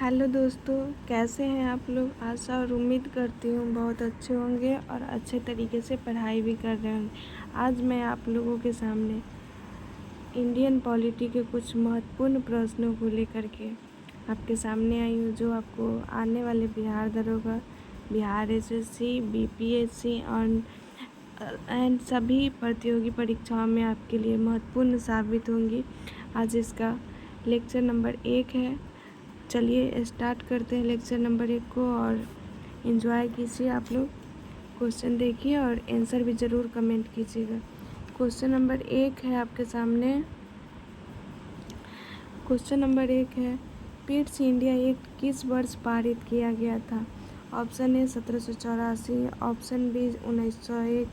Hello दोस्तों, कैसे हैं आप लोग। आशा और उम्मीद करती हूँ बहुत अच्छे होंगे और अच्छे तरीके से पढ़ाई भी कर रहे होंगे। आज मैं आप लोगों के सामने इंडियन पॉलिटी के कुछ महत्वपूर्ण प्रश्नों को लेकर के आपके सामने आई हूँ, जो आपको आने वाले बिहार दरोगा, बिहार एसएससी, बीपीएससी एंड सभी प्रतियोगी परीक्षाओं में आपके लिए महत्वपूर्ण साबित होंगी। आज इसका लेक्चर नंबर 1 है। चलिए स्टार्ट करते हैं लेक्चर नंबर 1 को और एंजॉय कीजिए। आप लोग क्वेश्चन देखिए और आंसर भी ज़रूर कमेंट कीजिएगा। क्वेश्चन नंबर 1 है आपके सामने। क्वेश्चन नंबर 1 है, पिट्स इंडिया एक्ट किस वर्ष पारित किया गया था। Option A 1784, option B 1901,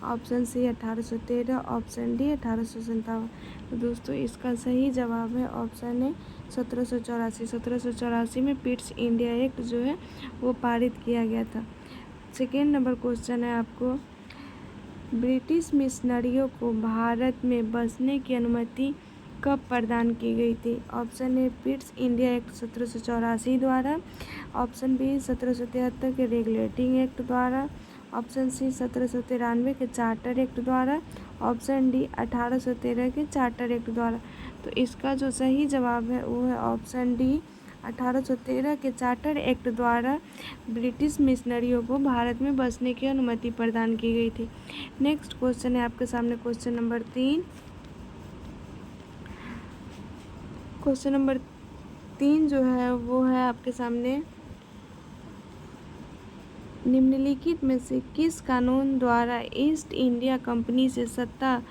option C 1813, option D 1857। तो दोस्तों इसका सही जवाब है ऑप्शन ए 1784। 1784 में पिट्स इंडिया एक्ट जो है वो पारित किया गया था। सेकेंड नंबर क्वेश्चन है आपको, ब्रिटिश मिशनरियों को भारत में बसने की अनुमति कब प्रदान की गई थी। ऑप्शन ए पिट्स इंडिया एक्ट 1784 द्वारा, ऑप्शन बी 1773 के रेगुलेटिंग एक्ट द्वारा, ऑप्शन सी 1793 के चार्टर एक्ट द्वारा, ऑप्शन डी 1813 के चार्टर एक्ट द्वारा। तो इसका जो सही जवाब है वो है ऑप्शन डी 1813 के चार्टर एक्ट द्वारा ब्रिटिश मिशनरियों को भारत में बसने की अनुमति प्रदान की गई थी। नेक्स्ट क्वेश्चन है आपके सामने क्वेश्चन नंबर 3। क्वेश्चन नंबर 3 जो है वो है आपके सामने, निम्नलिखित में से किस कानून द्वारा ईस्ट इंडिया कंपनी से सत्ता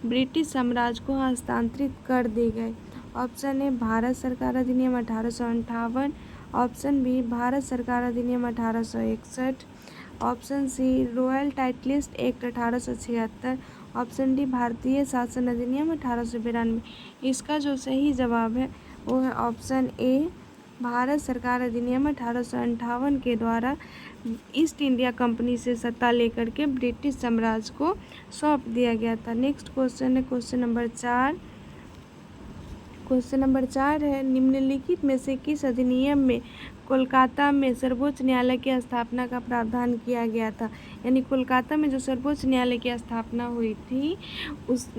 ब्रिटिश साम्राज्य को हस्तांतरित कर दी गई। ऑप्शन ए भारत सरकार अधिनियम 1858, ऑप्शन बी भारत सरकार अधिनियम 1861, option C royal titles act 1876, option D भारतीय शासन अधिनियम 1892। इसका जो सही जवाब है वो है ऑप्शन ए भारत सरकार अधिनियम 1858 के द्वारा ईस्ट इंडिया कंपनी से सत्ता लेकर के ब्रिटिश साम्राज्य को सौंप दिया गया था। नेक्स्ट क्वेश्चन है क्वेश्चन नंबर 4। क्वेश्चन नंबर 4 है, निम्नलिखित में से किस अधिनियम में कोलकाता में सर्वोच्च न्यायालय की स्थापना का प्रावधान किया गया था। यानी कोलकाता में जो सर्वोच्च न्यायालय की स्थापना हुई थी उस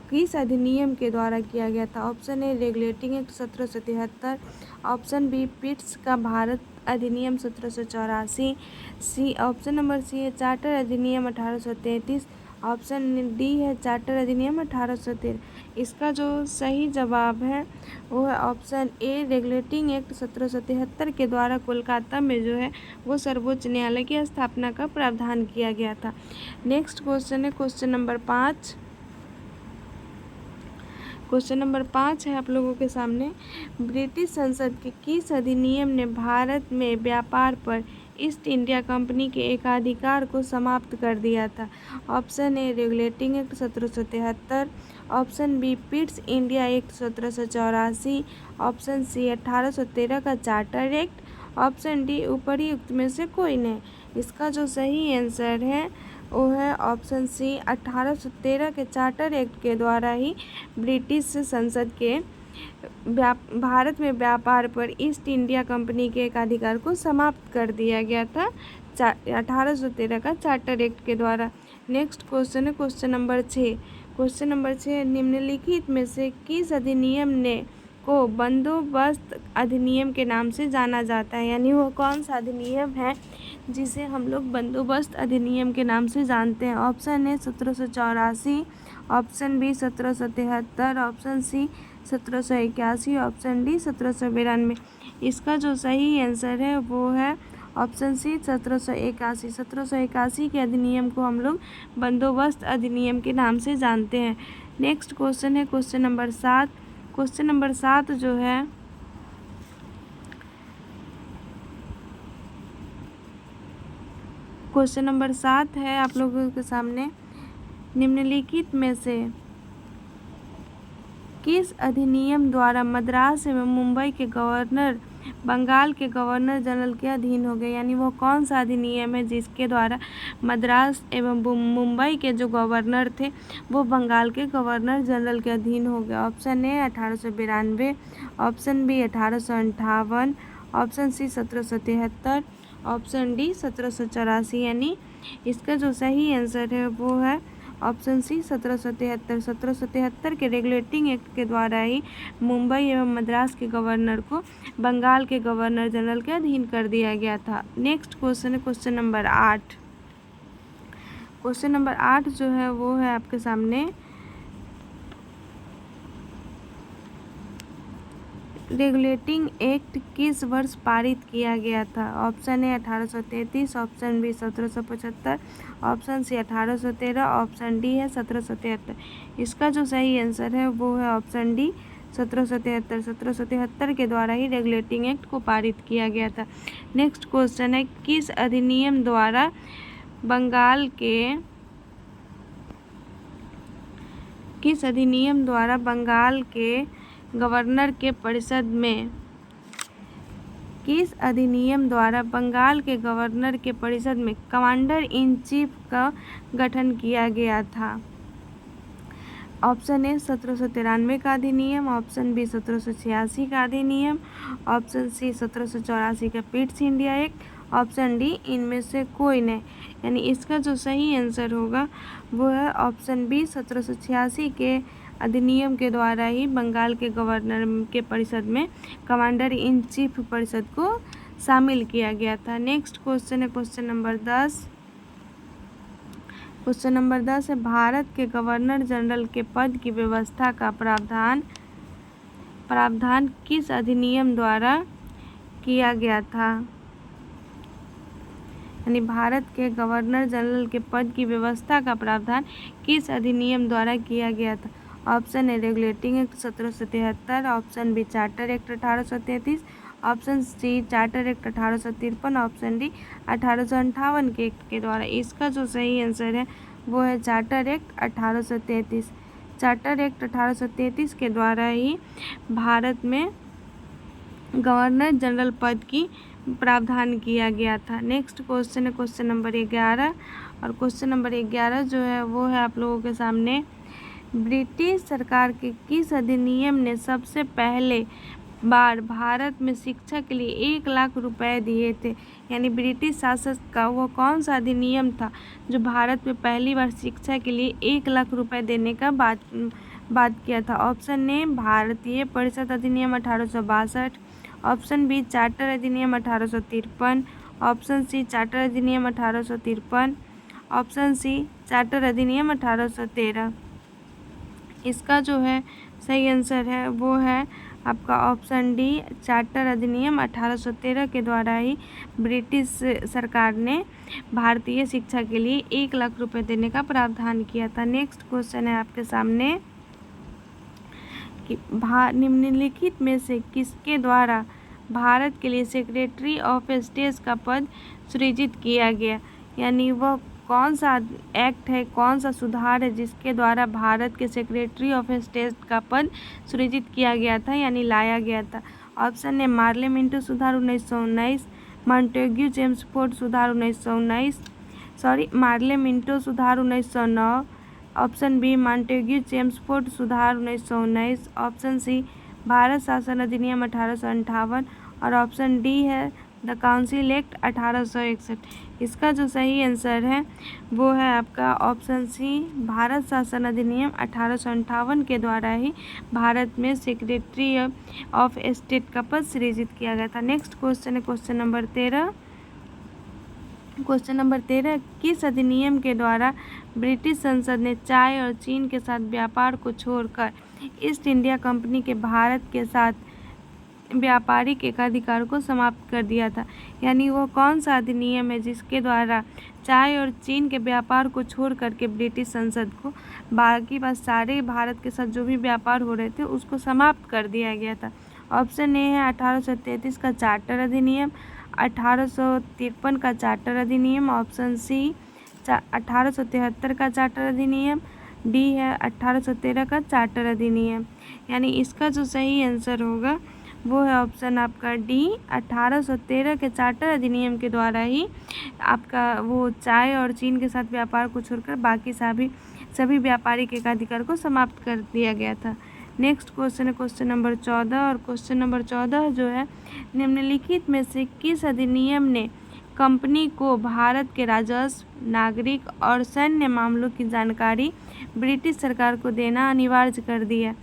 किस अधिनियम के द्वारा किया गया था। Option A regulating act 1773, option B Pitt's का भारत अधिनियम 1784, सी ऑप्शन नंबर सी है चार्टर अधिनियम 1833, ऑप्शन डी है चार्टर अधिनियम 1813। इसका जो सही जवाब है वो है ऑप्शन ए रेगुलेटिंग एक्ट 1773 के द्वारा कोलकाता में जो है वो सर्वोच्च न्यायालय की स्थापना का प्रावधान किया गया था। नेक्स्ट क्वेश्चन है क्वेश्चन नंबर 5। क्वेश्चन नंबर 5 है आप लोगों के सामने, ब्रिटिश संसद के किस अधिनियम ने भारत में व्यापार पर ईस्ट इंडिया कंपनी के एकाधिकार को समाप्त कर दिया था। Option A regulating act 1773, option B Pitt's India act 1784, option C 1813 का चार्टर एक्ट, ऑप्शन डी उपर्युक्त में से कोई नहीं। इसका जो सही आंसर है वो है ऑप्शन सी 1813 के चार्टर एक्ट के द्वारा ही ब्रिटिश संसद के भारत में व्यापार पर ईस्ट इंडिया कंपनी के एकाधिकार को समाप्त कर दिया गया था 1813 का चार्टर एक्ट के द्वारा। नेक्स्ट क्वेश्चन है क्वेश्चन नंबर 6। क्वेश्चन नंबर 6, निम्नलिखित में से किस अधिनियम ने को बंदोबस्त अधिनियम के नाम से जाना जाता है। यानी वो कौन सा अधिनियम है जिसे हम लोग बंदोबस्त अधिनियम के नाम से जानते हैं। Option A 1784, option B 1773, option C 1781, option D 1792। इसका जो सही आंसर है वो है ऑप्शन सी 1781। 1781 के अधिनियम को हम लोग बंदोबस्त अधिनियम के नाम से जानते हैं। नेक्स्ट क्वेश्चन है क्वेश्चन नंबर 7। क्वेश्चन नंबर 7 जो है क्वेश्चन नंबर 7 है आप लोगों के सामने, निम्नलिखित में से किस अधिनियम द्वारा मद्रास एवं मुंबई के गवर्नर बंगाल के गवर्नर जनरल के अधीन हो गए। यानी वो कौन सा अधिनियम है जिसके द्वारा मद्रास एवं मुंबई के जो गवर्नर थे वो बंगाल के गवर्नर जनरल के अधीन हो गए। Option A 1892, option B 1858, option C 1773, option D 1784। यानी इसका जो सही आंसर है वो है ऑप्शन सी 1773। 1773 के रेगुलेटिंग एक्ट के द्वारा ही मुंबई एवं मद्रास के गवर्नर को बंगाल के गवर्नर जनरल के अधीन कर दिया गया था। नेक्स्ट क्वेश्चन है क्वेश्चन नंबर 8। क्वेश्चन नंबर 8 जो है वो है आपके सामने, रेगुलेटिंग एक्ट किस वर्ष पारित किया गया था? Option A 1833, option B 1775, option C 1813, option D है 1773। इसका जो सही आंसर है वो है ऑप्शन डी 1773। 1773 के द्वारा ही रेगुलेटिंग एक्ट को पारित किया गया था। नेक्स्ट क्वेश्चन है, किस अधिनियम द्वारा बंगाल के गवर्नर के परिषद में कमांडर इन चीफ का गठन किया गया था? ऑप्शन ए 1793 का अधिनियम, ऑप्शन बी 1786 का अधिनियम, ऑप्शन सी 1784 का पिट्स इंडिया एक्ट, ऑप्शन डी इनमें से कोई नहीं। यानी इसका जो सही आंसर होगा वो है ऑप्शन बी 1786 के अधिनियम के द्वारा ही बंगाल के गवर्नर के परिषद में कमांडर इन चीफ परिषद को शामिल किया गया था। नेक्स्ट क्वेश्चन है क्वेश्चन नंबर 10। क्वेश्चन नंबर 10 है, भारत के गवर्नर जनरल के पद की व्यवस्था का प्रावधान किस अधिनियम द्वारा किया गया था? यानी भारत के गवर्नर जनरल के पद की व्यवस्था का प्रावधान किस अधिनियम द्वारा किया गया था? Option A regulating act 1773, option B charter act 1833, option C charter act 1853, option D 1858 के एक्ट के द्वारा। इसका जो सही आंसर है वो है चार्टर एक्ट 1833। चार्टर एक्ट 1833 के द्वारा ही भारत में गवर्नर जनरल पद की प्रावधान किया गया था। नेक्स्ट क्वेश्चन है क्वेश्चन नंबर 11, और क्वेश्चन नंबर 11 जो है वो है आप लोगों के सामने, ब्रिटिश सरकार के किस अधिनियम ने सबसे पहले बार भारत में शिक्षा के लिए 1 लाख रुपए दिए थे? यानी ब्रिटिश शासक का वो कौन सा अधिनियम था जो भारत में पहली बार शिक्षा के लिए 1 लाख रुपए देने का बात किया था? ऑप्शन ए भारतीय परिषद अधिनियम 1862, ऑप्शन बी चार्टर अधिनियम 1853, ऑप्शन सी चार्टर अधिनियम 1853, ऑप्शन सी चार्टर अधिनियम 1813। इसका जो है सही आंसर है वो है आपका ऑप्शन डी चार्टर अधिनियम 1813 के द्वारा ही ब्रिटिश सरकार ने भारतीय शिक्षा के लिए 1 लाख रुपए देने का प्रावधान किया था। नेक्स्ट क्वेश्चन है आपके सामने कि निम्नलिखित में से किसके द्वारा भारत के लिए सेक्रेटरी ऑफ स्टेट का पद सृजित किया गया? यानी वह कौन सा एक्ट है, कौन सा सुधार है जिसके द्वारा भारत के सेक्रेटरी ऑफ स्टेट का पद सृजित किया गया था यानी लाया गया था? ऑप्शन ए मार्ले मिंटो सुधार 1919, मॉन्टेग्यू चेम्सफोर्ड सुधार 1919, मार्ले मिंटो सुधार 1909, ऑप्शन बी मॉन्टेग्यू चेम्सफोर्ड सुधार 1919, ऑप्शन सी भारत शासन अधिनियम 1858 और ऑप्शन डी है द काउंसिल एक्ट 1861। इसका जो सही आंसर है वो है आपका ऑप्शन सी भारत शासन अधिनियम 1858 के द्वारा ही भारत में सेक्रेटरी ऑफ स्टेट का पद सृजित किया गया था। नेक्स्ट क्वेश्चन है क्वेश्चन नंबर 13। क्वेश्चन नंबर 13, किस अधिनियम के द्वारा ब्रिटिश संसद ने चाय और चीन के साथ व्यापार को छोड़कर ईस्ट इंडिया कंपनी के भारत के साथ व्यापारिक एकाधिकार को समाप्त कर दिया था? यानी वो कौन सा अधिनियम है जिसके द्वारा चाय और चीन के व्यापार को छोड़ करके ब्रिटिश संसद को बाकी बस सारे भारत के साथ जो भी व्यापार हो रहे थे उसको समाप्त कर दिया गया था? ऑप्शन ए है 1833 का चार्टर अधिनियम, 1853 का चार्टर अधिनियम, ऑप्शन सी 1873 का चार्टर अधिनियम, डी है 1813 का चार्टर अधिनियम। यानी इसका जो सही आंसर होगा वो है ऑप्शन आपका डी 1813 के चार्टर अधिनियम के द्वारा ही आपका वो चाय और चीन के साथ व्यापार को छोड़कर बाकी सभी व्यापारिक एकाधिकार को समाप्त कर दिया गया था। नेक्स्ट क्वेश्चन है क्वेश्चन नंबर 14, और क्वेश्चन नंबर 14 जो है, निम्नलिखित में से किस अधिनियम ने कंपनी को भारत के राजस्व, नागरिक और सैन्य मामलों की जानकारी ब्रिटिश सरकार को देना अनिवार्य कर दिया?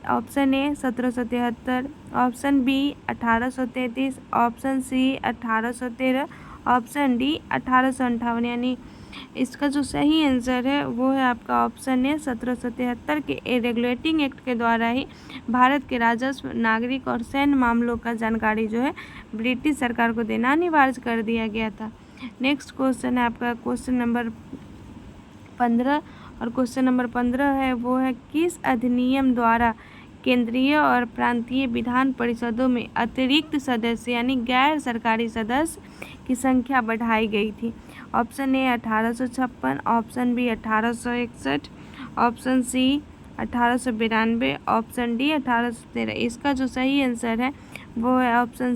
Option A 1773, option B 1833, option C 1813, option D 1858। यानी इसका जो सही आंसर है वो है आपका ऑप्शन ए 1773 के रेगुलेटिंग एक्ट के द्वारा ही भारत के राजस्व, नागरिक और सैन्य मामलों का जानकारी जो है ब्रिटिश सरकार को देना अनिवार्य कर दिया गया था। नेक्स्ट क्वेश्चन है आपका क्वेश्चन नंबर 15, और क्वेश्चन नंबर 15 है वो है, किस अधिनियम द्वारा केंद्रीय और प्रांतीय विधान परिषदों में अतिरिक्त सदस्य यानी गैर सरकारी सदस्य की संख्या बढ़ाई गई थी? Option A 1856, option B 1861, option C 1892, option D 1813। इसका जो सही आंसर है वो है ऑप्शन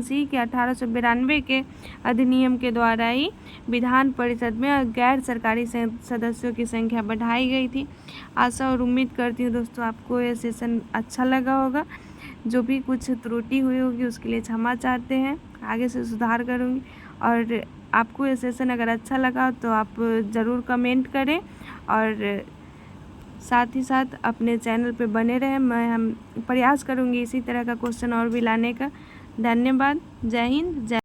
सी के 1892 के अधिनियम के द्वारा ही विधान परिषद में गैर सरकारी सदस्यों की संख्या बढ़ाई गई थी। आशा और उम्मीद करती हूँ दोस्तों आपको ये सेशन अच्छा लगा होगा। जो भी कुछ त्रुटि हुई होगी उसके लिए क्षमा चाहते हैं, आगे से सुधार करूँगी। और आपको ये सेशन अगर अच्छा लगा तो आप ज़रूर कमेंट करें, और साथ ही साथ अपने चैनल पे बने रहें। हम प्रयास करूँगी इसी तरह का क्वेश्चन और भी लाने का। धन्यवाद। जय हिंद, जय